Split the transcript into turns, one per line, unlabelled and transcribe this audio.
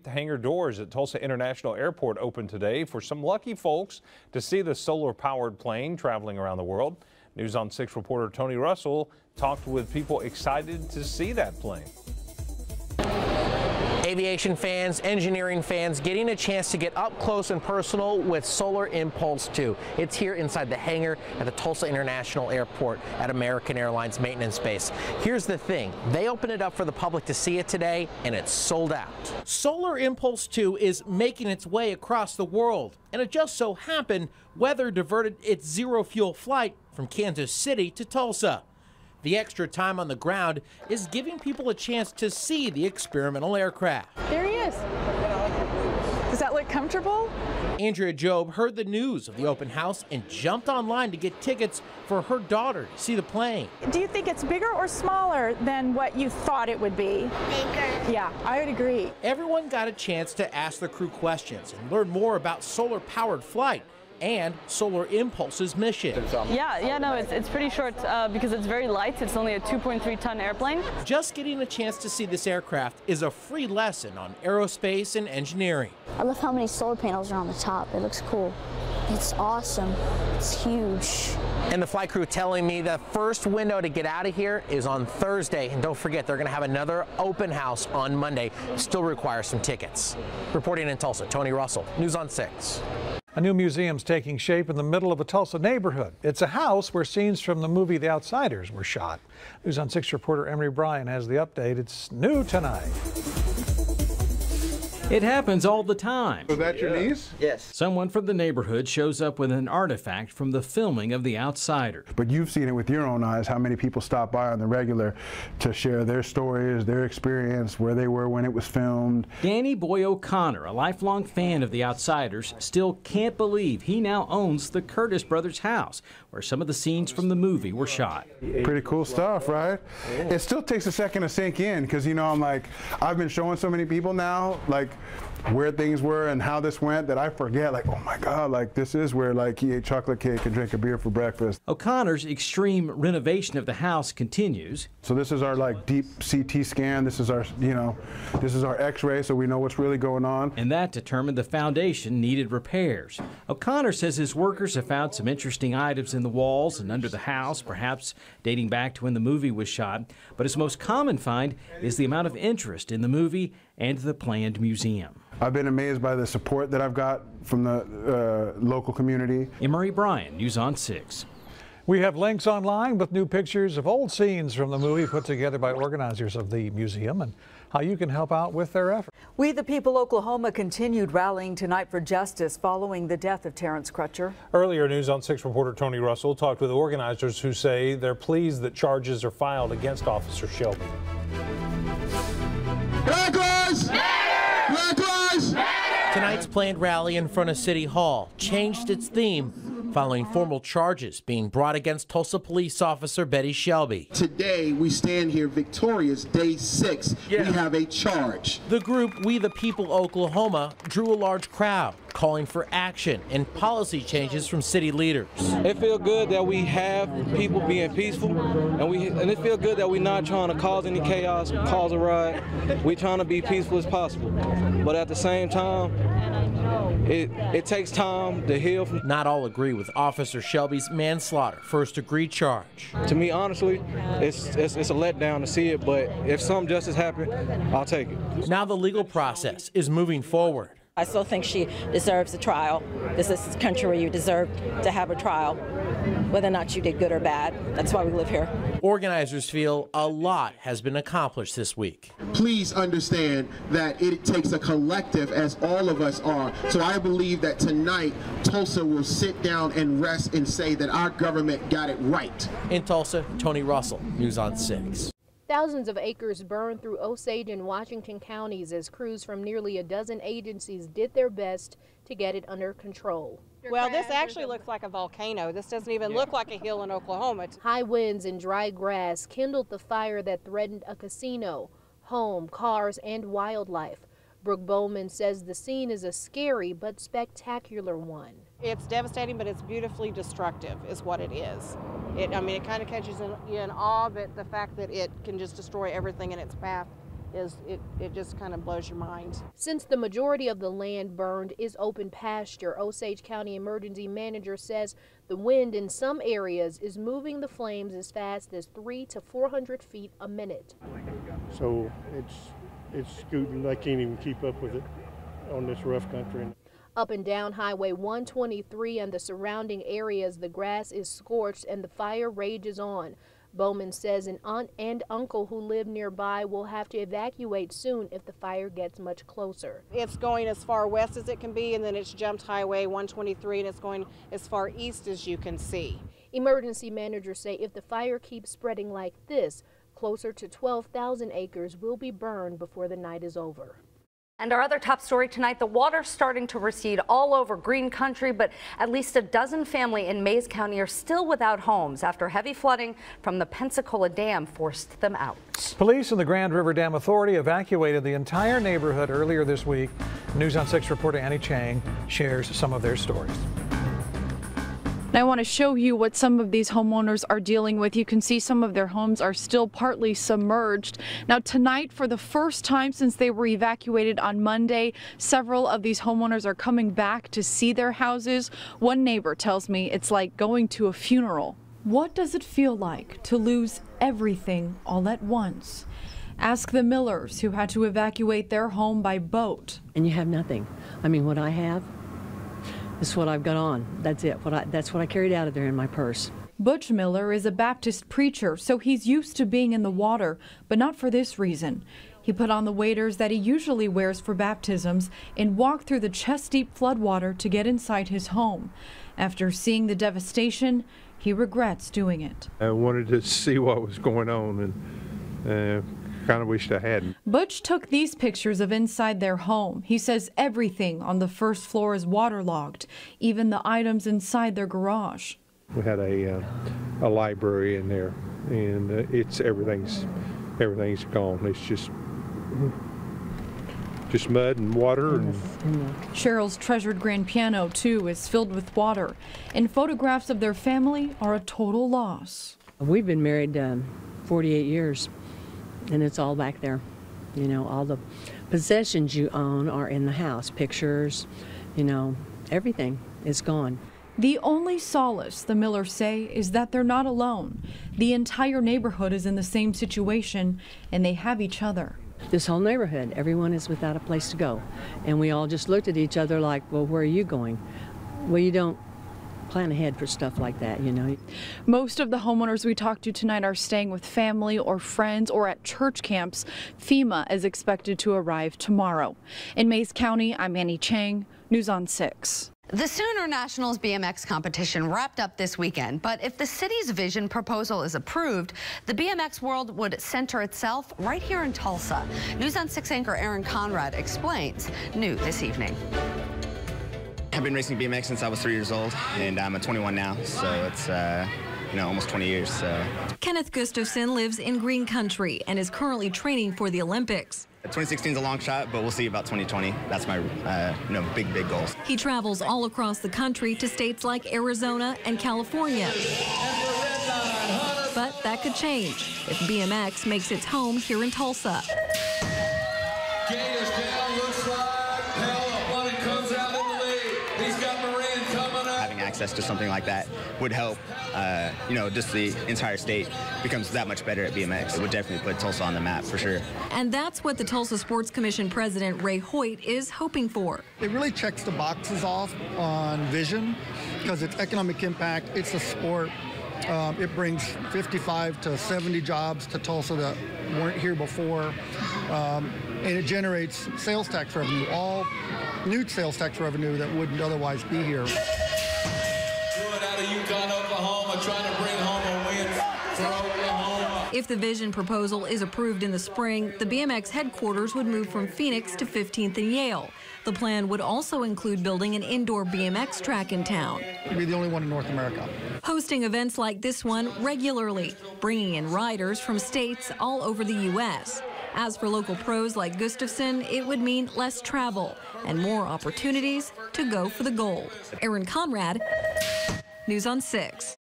The hangar doors at Tulsa International Airport opened today for some lucky folks to see the solar-powered plane traveling around the world. News on 6 reporter Tony Russell talked with people excited to see that plane.
Aviation fans, engineering fans getting a chance to get up close and personal with Solar Impulse 2. It's here inside the hangar at the Tulsa International Airport at American Airlines Maintenance Base. Here's the thing, they opened it up for the public to see it today and it's sold out. Solar Impulse 2 is making its way across the world, and it just so happened weather diverted its zero-fuel flight from Kansas City to Tulsa. The extra time on the ground is giving people a chance to see the experimental aircraft.
There he is. Does that look comfortable?
Andrea Job heard the news of the open house and jumped online to get tickets for her daughter to see the plane.
Do you think it's bigger or smaller than what you thought it would be?
Bigger.
Yeah, I would agree.
Everyone got a chance to ask the crew questions and learn more about solar-powered flight and Solar Impulse's mission.
No, it's pretty short because it's very light. It's only a 2.3-ton airplane.
Just getting a chance to see this aircraft is a free lesson on aerospace and engineering.
I love how many solar panels are on the top. It looks cool. It's awesome. It's huge.
And the flight crew telling me the first window to get out of here is on Thursday. And don't forget, they're going to have another open house on Monday. Still requires some tickets. Reporting in Tulsa, Tony Russell, News on 6.
A new museum's taking shape in the middle of a Tulsa neighborhood. It's a house where scenes from the movie The Outsiders were shot. News on 6 reporter Emery Bryan has the update. It's new tonight.
It happens all the time.
Was that your niece?
Yes. Someone from the neighborhood shows up with an artifact from the filming of The Outsiders.
But you've seen it with your own eyes, how many people stop by on the regular to share their stories, their experience, where they were when it was filmed.
Danny Boy O'Connor, a lifelong fan of The Outsiders, still can't believe he now owns the Curtis Brothers house, where some of the scenes from the movie were shot.
Pretty cool stuff, right? It still takes a second to sink in, because, you know, I've been showing so many people now, like, where things were and how this went, that I forget, like, oh my God, like, this is where, like, he ate chocolate cake and drank a beer for breakfast.
O'Connor's extreme renovation of the house continues.
So this is our, like, deep CT scan. This is our, you know, this is our x-ray, so we know what's really going on.
And that determined the foundation needed repairs. O'Connor says his workers have found some interesting items in the walls and under the house, perhaps dating back to when the movie was shot. But his most common find is the amount of interest in the movie and the planned museum.
I've been amazed by the support that I've got from the local community.
Emery Bryan, News on 6.
We have links online with new pictures of old scenes from the movie put together by organizers of the museum and how you can help out with their effort.
We the People Oklahoma continued rallying tonight for justice following the death of Terrence Crutcher.
Earlier, News on 6 reporter Tony Russell talked with organizers who say they're pleased that charges are filed against Officer Shelby.
Black lives matter! Black lives matter!
Tonight's planned rally in front of City Hall changed its theme following formal charges being brought against Tulsa police officer Betty Shelby.
Today, we stand here victorious, day 6. We have a charge.
The group We the People Oklahoma drew a large crowd, calling for action and policy changes from city leaders.
It feels good that we have people being peaceful, and it feels good that we're not trying to cause any chaos, cause a riot. We're trying to be peaceful as possible. But at the same time, it takes time to heal.
Not all agree with Officer Shelby's manslaughter first-degree charge.
To me, honestly, it's a letdown to see it, but if some justice happened, I'll take it.
Now the legal process is moving forward.
I still think she deserves a trial. This is a country where you deserve to have a trial, whether or not you did good or bad. That's why we live here.
Organizers feel a lot has been accomplished this week.
Please understand that it takes a collective, as all of us are. So I believe that tonight, Tulsa will sit down and rest and say that our government got it right.
In Tulsa, Tony Russell, News on 6.
Thousands of acres burned through Osage and Washington counties as crews from nearly a dozen agencies did their best to get it under control.
Well, this actually looks like a volcano. This doesn't even look like a hill in Oklahoma.
High winds and dry grass kindled the fire that threatened a casino, home, cars, and wildlife. Brooke Bowman says the scene is a scary but spectacular one.
It's devastating, but it's beautifully destructive is what it is. It kind of catches you in awe, but the fact that it can just destroy everything in its path it just kind of blows your mind.
Since the majority of the land burned is open pasture, Osage County Emergency Manager says the wind in some areas is moving the flames as fast as 300 to 400 feet a minute.
So it's scooting. I can't even keep up with it on this rough country.
Up and down Highway 123 and the surrounding areas, the grass is scorched and the fire rages on. Bowman says an aunt and uncle who live nearby will have to evacuate soon if the fire gets much closer.
It's going as far west as it can be, and then it's jumped Highway 123, and it's going as far east as you can see.
Emergency managers say if the fire keeps spreading like this, closer to 12,000 acres will be burned before the night is over.
And our other top story tonight, the water's starting to recede all over Green Country, but at least a dozen families in Mayes County are still without homes after heavy flooding from the Pensacola Dam forced them out.
Police and the Grand River Dam Authority evacuated the entire neighborhood earlier this week. News on 6 reporter Annie Chang shares some of their stories.
And I want to show you what some of these homeowners are dealing with. You can see some of their homes are still partly submerged. Now tonight, for the first time since they were evacuated on Monday, several of these homeowners are coming back to see their houses. One neighbor tells me it's like going to a funeral. What does it feel like to lose everything all at once? Ask the Millers, who had to evacuate their home by boat.
And you have nothing. I mean, what I have, this is what I've got on. That's it. That's what I carried out of there in my purse.
Butch Miller is a Baptist preacher, so he's used to being in the water, but not for this reason. He put on the waders that he usually wears for baptisms and walked through the chest-deep floodwater to get inside his home. After seeing the devastation, he regrets doing it.
I wanted to see what was going on, and kind of wished I hadn't.
Butch took these pictures of inside their home. He says everything on the first floor is waterlogged, even the items inside their garage.
We had a library in there, and everything's gone. It's just mud and water. And
Cheryl's treasured grand piano, too, is filled with water, and photographs of their family are a total loss.
We've been married 48 years. And it's all back there. You know, all the possessions you own are in the house. Pictures, you know, everything is gone.
The only solace, the Millers say, is that they're not alone. The entire neighborhood is in the same situation, and they have each other.
This whole neighborhood, everyone is without a place to go. And we all just looked at each other like, well, where are you going? Well, you don't plan ahead for stuff like that, you know.
Most of the homeowners we talked to tonight are staying with family or friends or at church camps. FEMA is expected to arrive tomorrow. In Mayes County, I'm Annie Chang, News on 6.
The Sooner Nationals BMX competition wrapped up this weekend, but if the city's vision proposal is approved, the BMX world would center itself right here in Tulsa. News on 6 anchor Aaron Conrad explains, new this evening.
I've been racing BMX since I was 3 years old, and I'm 21 now, so it's almost 20 years. So.
Kenneth Gustafson lives in Green Country and is currently training for the Olympics.
2016 is a long shot, but we'll see about 2020. That's my big goals.
He travels all across the country to states like Arizona and California. But that could change if BMX makes its home here in Tulsa.
Access to something like that would help, just the entire state becomes that much better at BMX. It would definitely put Tulsa on the map for sure.
And that's what the Tulsa Sports Commission President Ray Hoyt is hoping for.
It really checks the boxes off on vision because it's economic impact, it's a sport. It brings 55 to 70 jobs to Tulsa that weren't here before, and it generates sales tax revenue, all new sales tax revenue that wouldn't otherwise be here.
If the vision proposal is approved in the spring, the BMX headquarters would move from Phoenix to 15th and Yale. The plan would also include building an indoor BMX track in town.
It'd be the only one in North America.
Hosting events like this one regularly, bringing in riders from states all over the U.S. As for local pros like Gustafson, it would mean less travel and more opportunities to go for the gold. Aaron Conrad, News on 6.